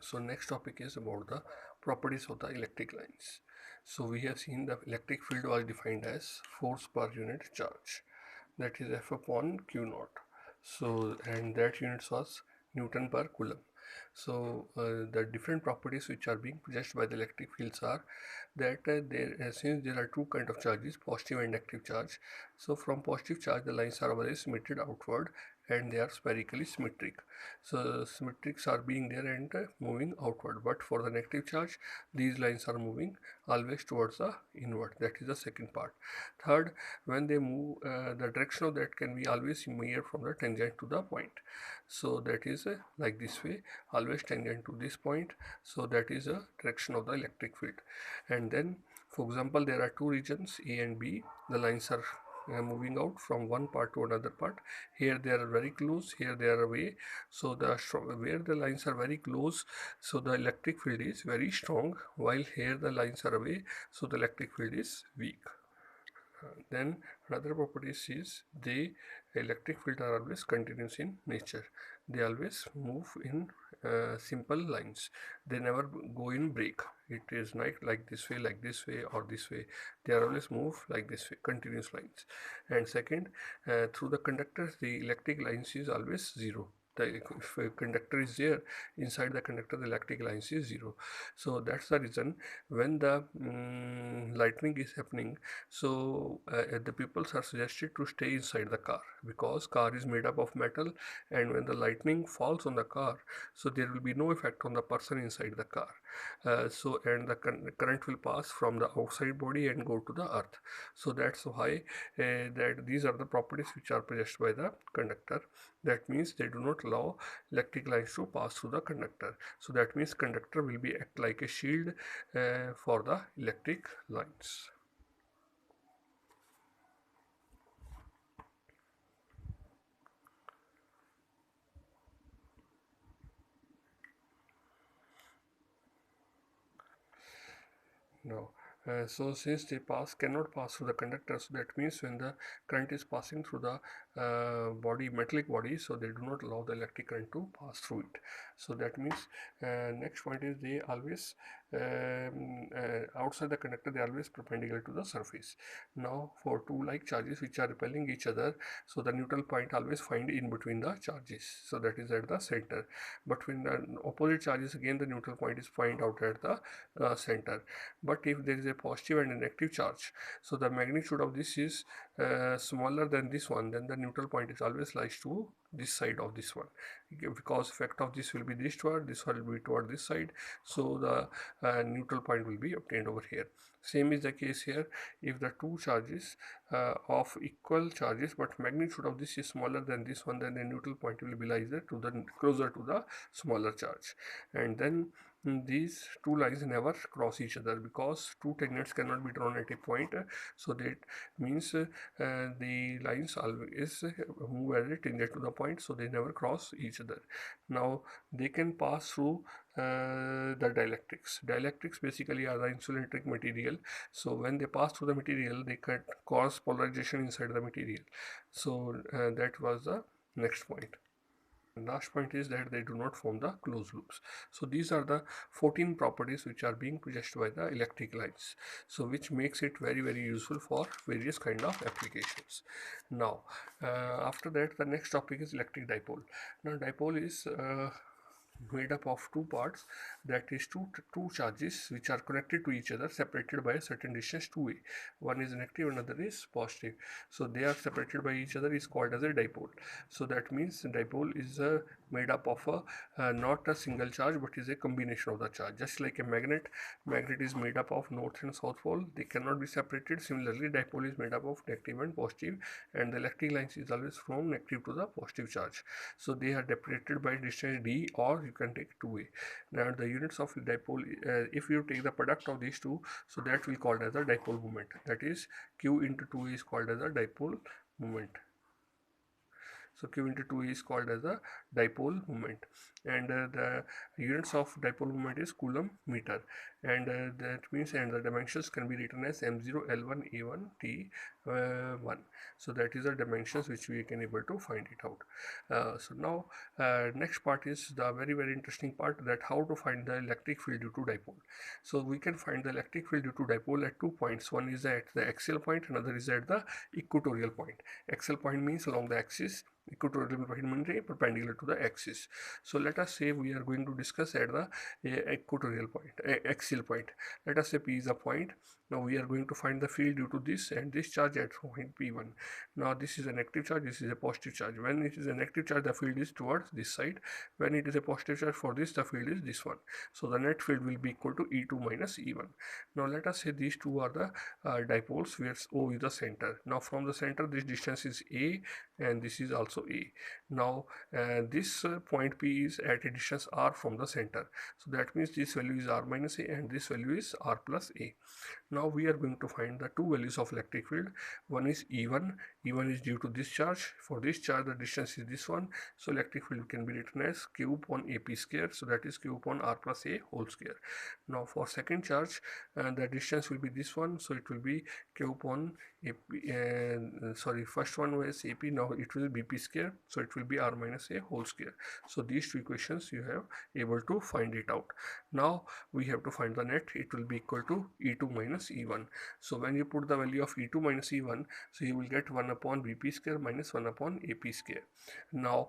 So next topic is about the properties of the electric lines. So we have seen the electric field was defined as force per unit charge, that is F upon Q naught. So and that units was Newton per Coulomb. So the different properties which are being possessed by the electric fields are that since there are two kind of charges, positive and negative charge. So from positive charge the lines are always symmetric outward and they are spherically symmetric. So symmetrics are being there and moving outward, but for the negative charge these lines are moving always towards the inward. That is the second part. Third, when they move, the direction of that can be always measured from the tangent to the point. So that is like this way, always tangent to this point. So that is a direction of the electric field. And then for example there are two regions A and B. The lines are moving out from one part to another part. Here they are very close, here they are away. So where the lines are very close, so the electric field is very strong, while here the lines are away, so the electric field is weak. Then another properties is the electric field are always continuous in nature. They always move in simple lines. They never go in break. It is not like this way, or this way. They are always move like this way, continuous lines. And second, through the conductors, the electric lines is always zero. If a conductor is there, inside the conductor the electric lines is zero. So that's the reason when the lightning is happening, so the people are suggested to stay inside the car, because car is made up of metal, and when the lightning falls on the car, so there will be no effect on the person inside the car. And the current will pass from the outside body and go to the earth. So that's why that these are the properties which are possessed by the conductor. That means they do not allow electric lines to pass through the conductor. So that means conductor will be act like a shield for the electric lines. No. So since they cannot pass through the conductor, so that means when the current is passing through the metallic body, so they do not allow the electric current to pass through it. So that means next point is they always outside the conductor they are always perpendicular to the surface. Now for two like charges which are repelling each other, so the neutral point always find in between the charges. So that is at the center. But when the opposite charges, again the neutral point is find out at the center. But if there is a positive and a negative charge, so the magnitude of this is smaller than this one, then the neutral point is always lies to this side of this one, because effect of this will be this one will be toward this side. So the neutral point will be obtained over here. Same is the case here. If the two charges of equal charges, but magnitude of this is smaller than this one, then the neutral point will be lies to the closer to the smaller charge. And then these two lines never cross each other, because two tangents cannot be drawn at a point. So that means the lines always move as a tangent to the point, so they never cross each other. Now they can pass through the dielectrics. Dielectrics basically are the insulating material. So when they pass through the material, they can cause polarization inside the material. So that was the next point. Last point is that they do not form the closed loops. So these are the 14 properties which are being possessed by the electric lines, so which makes it very useful for various kind of applications. Now after that, the next topic is electric dipole. Now dipole is made up of two parts, that is two charges which are connected to each other, separated by a certain distance 2a. One is negative, another is positive. So they are separated by each other, is called as a dipole. So that means dipole is made up of not a single charge, but is a combination of the charge. Just like a magnet is made up of north and south pole, they cannot be separated. Similarly, dipole is made up of negative and positive, and the electric lines is always from negative to the positive charge. So they are separated by distance d, or you can take 2a. Now the units of dipole, if you take the product of these two, so that will called as a dipole moment. That is q into 2a is called as a dipole moment. So Q into 2A is called as a dipole moment, and the units of dipole moment is coulomb meter, and that means, and the dimensions can be written as m0 l1 a1 t1. So that is the dimensions which we can able to find it out. So now next part is the very interesting part, that how to find the electric field due to dipole. So we can find the electric field due to dipole at 2 points. One is at the axial point, another is at the equatorial point. Axial point means along the axis, equatorial point means perpendicular to the axis. So let us say we are going to discuss at the equatorial point, axial point. Let us say P is a point. Now we are going to find the field due to this and this charge at point P1. Now this is a negative charge, this is a positive charge. When it is a negative charge, the field is towards this side. When it is a positive charge for this, the field is this one. So the net field will be equal to E2 minus E1. Now let us say these two are the dipoles where O is the center. Now from the center, this distance is A and this is also A. Now this point P is at a distance R from the center. So that means this value is R minus A and this value is R plus A. Now we are going to find the two values of electric field. One is E1. E1 is due to this charge. For this charge, the distance is this one. So electric field can be written as Q upon AP square. So that is Q upon R plus A whole square. Now for second charge, the distance will be this one. So it will be Q upon AP, first one was AP, now it will be BP square, so it will be R minus A whole square. So these two equations you have able to find it out. Now we have to find the net. It will be equal to E2 minus E1. So when you put the value of E2 minus E1, so you will get 1 upon BP square minus 1 upon AP square. Now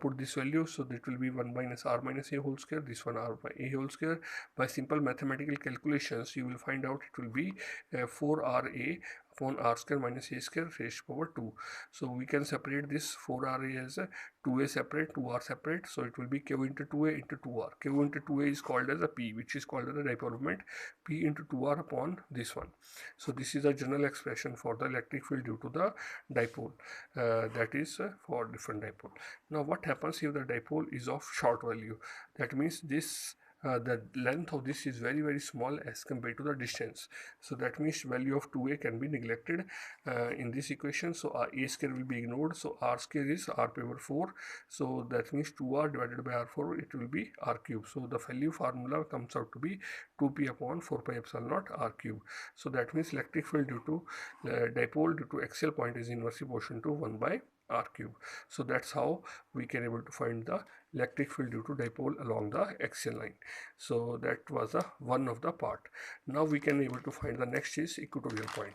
put this value, so that will be 1 minus R minus A whole square, this one R by A whole square. By simple mathematical calculations, you will find out it will be 4RA upon R square minus A square raised to power 2. So we can separate this 4RA as 2A separate, 2R separate. So it will be Q into 2A into 2R. Q into 2A is called as a P, which is called as a dipole moment. P into 2R upon this one. So this is a general expression for the electric field due to the dipole. That is for different dipole. Now what happens if the dipole is of short value? That means this the length of this is very small as compared to the distance. So that means value of 2A can be neglected in this equation. So A square will be ignored. So R square is R power 4. So that means 2R divided by R4, it will be R cube. So the value formula comes out to be 2P upon 4 pi epsilon naught R cube. So that means electric field due to dipole due to axial point is inversely proportional to 1 by R cube. So that's how we can able to find the electric field due to dipole along the axial line. So that was one of the part. Now we can able to find the next is equatorial point.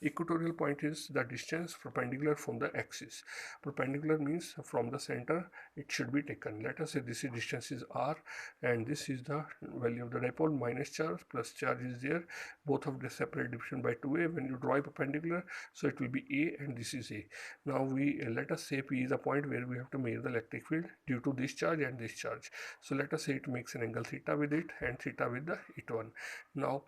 Equatorial point is the distance perpendicular from the axis. Perpendicular means from the center it should be taken. Let us say this is distance is R and this is the value of the dipole, minus charge plus charge is there. Both of the separate division by 2A. When you draw a perpendicular, so it will be A and this is A. Now we let us say P is a point where we have to measure the electric field due to this charge and this charge. So let us say it makes an angle theta with it and theta with the it one. Now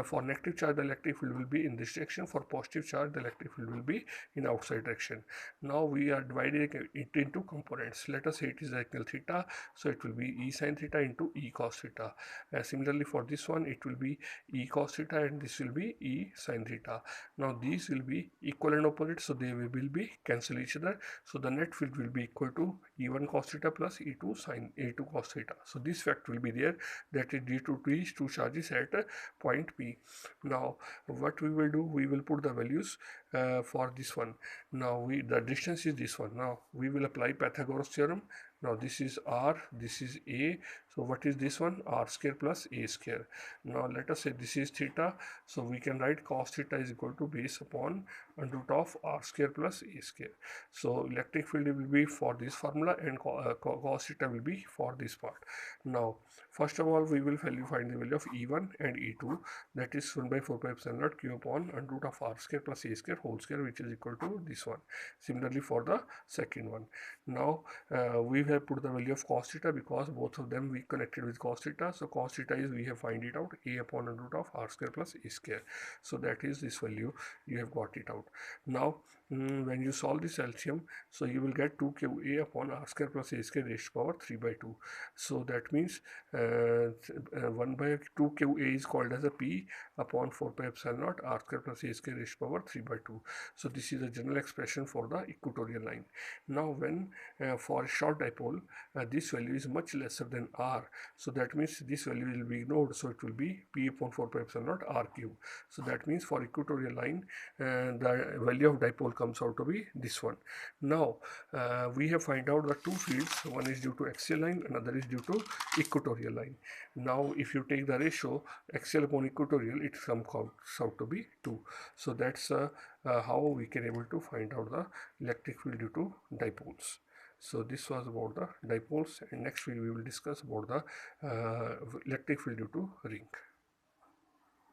for negative charge, the electric field will be in this direction. For positive charge, the electric field will be in outside direction. Now we are dividing it into components. Let us say it is angle theta, so it will be E sin theta into E cos theta. Similarly for this one, it will be E cos theta and this will be E sin theta. Now these will be equal and opposite, so they will be cancel each other. So the net field will be equal to E1 cos theta plus E2 sin A2 cos theta. So this fact will be there, that is due to these two charges at point P. Now what we will do, we will put the values for this one. Now the distance is this one. Now we will apply Pythagoras theorem. Now this is R, this is A. So what is this one? R square plus A square. Now let us say this is theta. So we can write cos theta is equal to base upon under root of R square plus A square. So electric field will be for this formula and cos theta will be for this part. Now first of all, we will find the value of E1 and E2. That is 1 by 4 pi epsilon naught Q upon under root of R square plus A square whole square, which is equal to this one. Similarly for the second one. Now we have put the value of cos theta because both of them we connected with cos theta. So cos theta is, we have find it out, A upon under root of R square plus A square. So that is this value, you have got it out. Now when you solve this LCM, so you will get 2QA upon R square plus A square raised to power 3 by 2. So that means 1 by 2QA is called as a P upon 4 pi epsilon naught R square plus A square raised to power 3 by 2. So this is a general expression for the equatorial line. Now when for a short dipole, this value is much lesser than R. So that means this value will be ignored. So it will be P upon 4 pi epsilon naught R cube. So that means for equatorial line, the value of dipole comes out to be this one. Now we have find out the two fields. One is due to axial line, another is due to equatorial line. Now if you take the ratio axial upon equatorial, it comes out to be 2. So that's how we can able to find out the electric field due to dipoles. So this was about the dipoles, and next we will discuss about the electric field due to ring.